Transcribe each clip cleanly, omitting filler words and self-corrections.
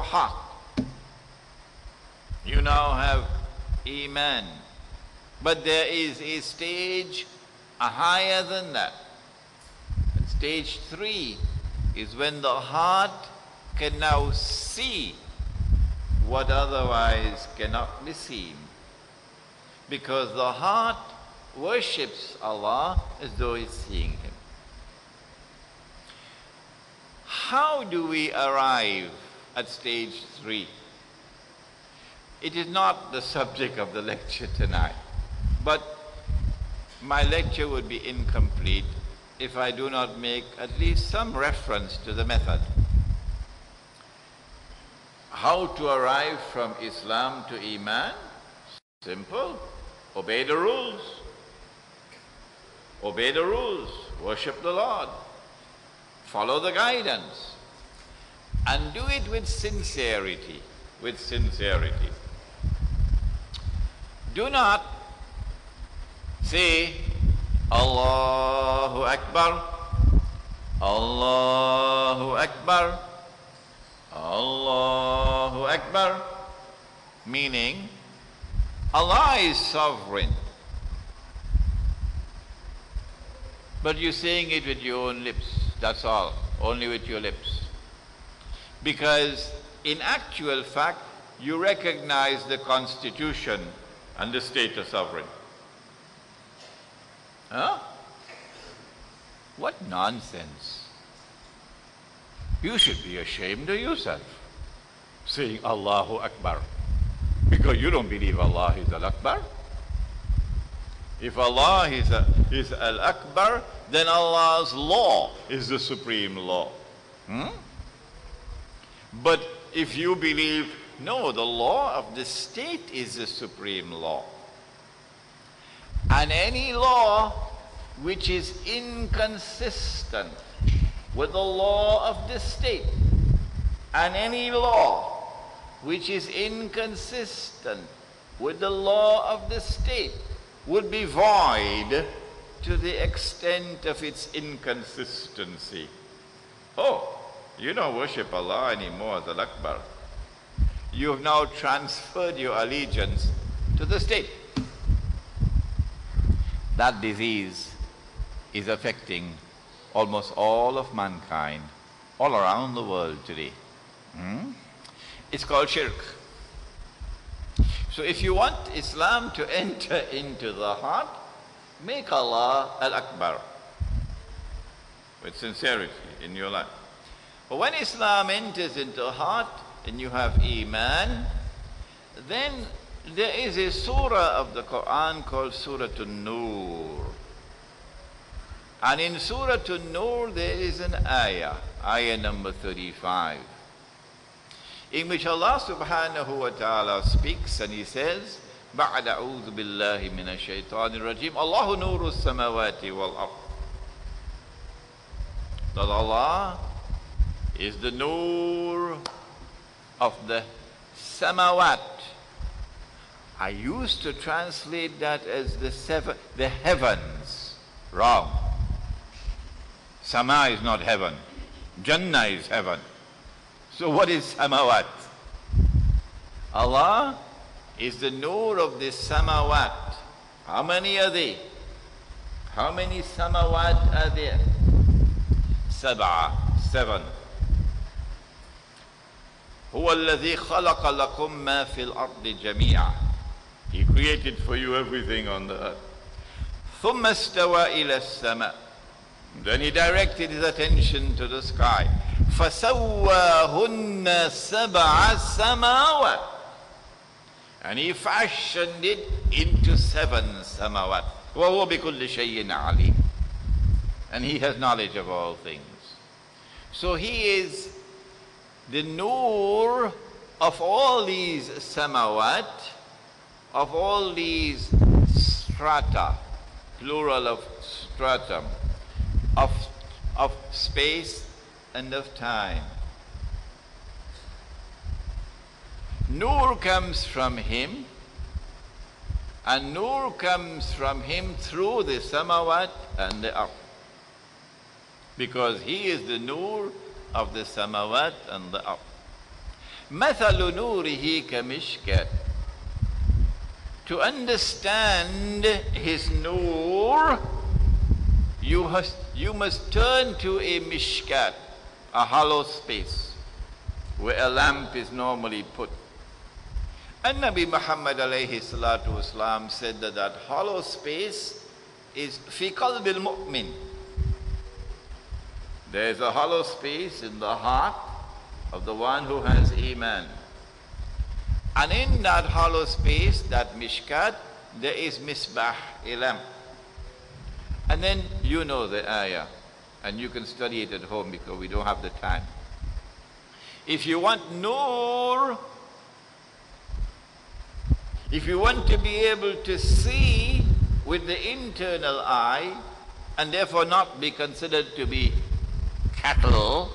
heart. You now have Iman. But there is a stage higher than that. And stage 3 is when the heart can now see what otherwise cannot be seen. Because the heart worships Allah as though it's seeing Him. How do we arrive at stage 3? It is not the subject of the lecture tonight, but my lecture would be incomplete if I do not make at least some reference to the method. How to arrive from Islam to Iman? Simple. Obey the rules. Obey the rules. Worship the Lord. Follow the guidance. And do it with sincerity. With sincerity. Do not say, Allahu Akbar, Allahu Akbar, Allahu Akbar, meaning Allah is sovereign. But you're saying it with your own lips, that's all, only with your lips. Because in actual fact, you recognize the Constitution and the state of sovereign. Huh? What nonsense. You should be ashamed of yourself, saying Allahu Akbar, because you don't believe Allah is Al-Akbar. If Allah is Al-Akbar, then Allah's law is the supreme law. But if you believe, no, the law of the state is the supreme law, and any law which is inconsistent with the law of the state, and any law which is inconsistent with the law of the state would be void to the extent of its inconsistency. Oh, you don't worship Allah anymore as Al-Akbar. You have now transferred your allegiance to the state. That disease is affecting almost all of mankind, all around the world today. It's called shirk. So if you want Islam to enter into the heart, make Allah Al-Akbar with sincerity in your life. But when Islam enters into the heart and you have Iman, then there is a surah of the Quran called Surah An-Nur. And in Surah An-Nur there is an ayah number 35, in which Allah subhanahu wa ta'ala speaks and He says, بَعْدَ أَعُوذُ بِاللَّهِ مِنَ الشَّيْطَانِ الرَّجِيمِ اللَّهُ نُورُ السَّمَوَاتِ وَالْأَرْضِ. That Allah is the nur of the samawat. I used to translate that as the heavens. Wrong. Sama is not heaven. Jannah is heaven. So what is samawat? Allah is the nur of the samawat. How many are they? How many samawat are there? Seven. هو الذي خلق لكم ما في الأرض جميعا. He created for you everything on the earth. ثم استوى إلى السماء. Then He directed His attention to the sky. فسواهن سبع سماوات. And He fashioned it into 7 samawat. وهو بكل شيء عليم. And He has knowledge of all things. So He is the nur of all these samawat, of all these strata, plural of stratum, of space and of time. Nur comes from Him, and nur comes from Him through the samawat and the earth, because He is the nur of the samawat and the earth. مثل نوره كمشكاة. To understand his nur, you must turn to a mishkat, a hollow space where a lamp is normally put. And Nabi Muhammad alayhi salatu wasalam said that that hollow space is fi qalbil mu'min. There is a hollow space in the heart of the one who has Iman. And in that hollow space, that mishkat, there is misbah, a lamp. And then you know the ayah, and you can study it at home because we don't have the time. If you want nur, if you want to be able to see with the internal eye, and therefore not be considered to be cattle,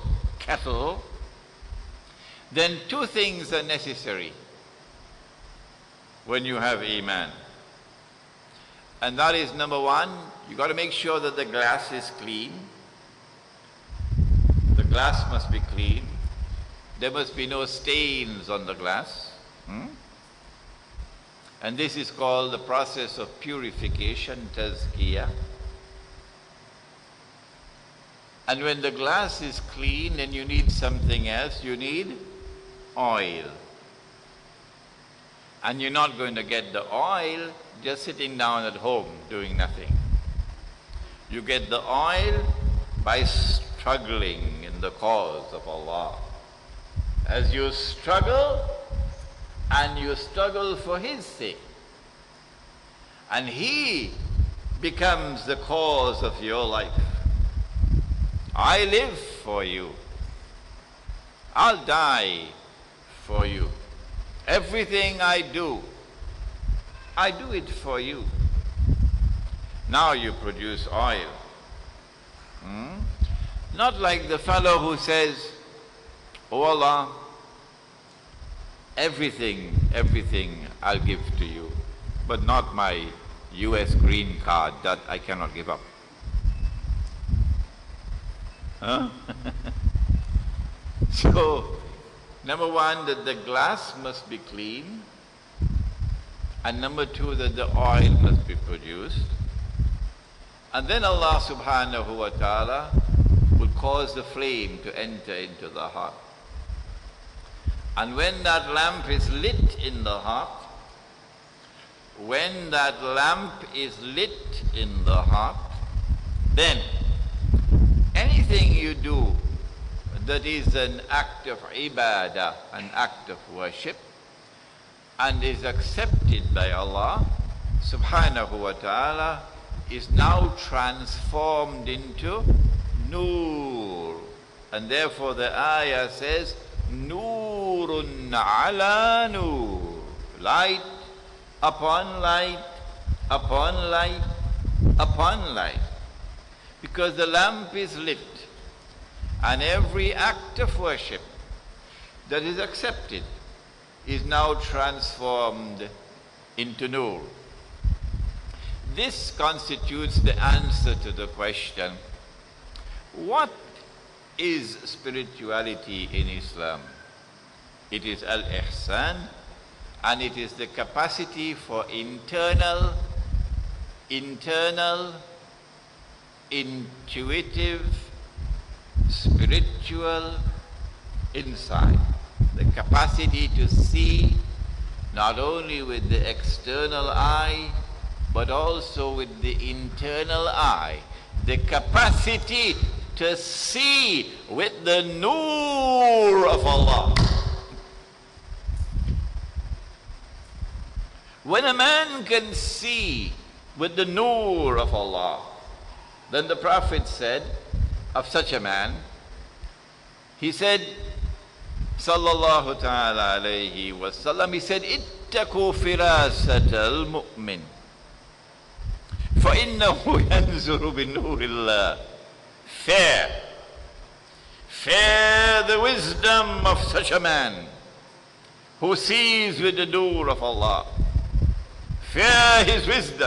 then two things are necessary when you have Iman. And that is, number one, you got to make sure that the glass is clean. The glass must be clean. There must be no stains on the glass. And this is called the process of purification, tazkiyah. And when the glass is clean, then you need something else. You need oil. And you're not going to get the oil just sitting down at home doing nothing. You get the oil by struggling in the cause of Allah. As you struggle, and you struggle for His sake, and He becomes the cause of your life. I live for you. I'll die for you. Everything I do it for you. Now you produce oil. Not like the fellow who says, "Oh Allah, everything I'll give to you, but not my US green card, that I cannot give up." Huh? So, number one, that the glass must be clean, and number two, that the oil must be produced. And then Allah subhanahu wa ta'ala will cause the flame to enter into the heart. And when that lamp is lit in the heart, then anything you do that is an act of ibadah, an act of worship, and is accepted by Allah subhanahu wa ta'ala, is now transformed into nur. And therefore the ayah says, Nurun ala nur. Light upon light, upon light, upon light. Because the lamp is lit, and every act of worship that is accepted is now transformed into nur. This constitutes the answer to the question, what is spirituality in Islam? It is al-ihsan, and it is the capacity for internal, intuitive, spiritual insight. The capacity to see not only with the external eye, but also with the internal eye. The capacity to see with the nur of Allah. When a man can see with the nur of Allah, then the Prophet said of such a man, he said, sallallahu ta'ala alayhi wa sallam, he said, ittaqu firasatal mu'min, فَإِنَّهُ يَنْزُرُ بِنُورِ اللَّهِ. Fear the wisdom of such a man who sees with the nur of Allah. Fear his wisdom.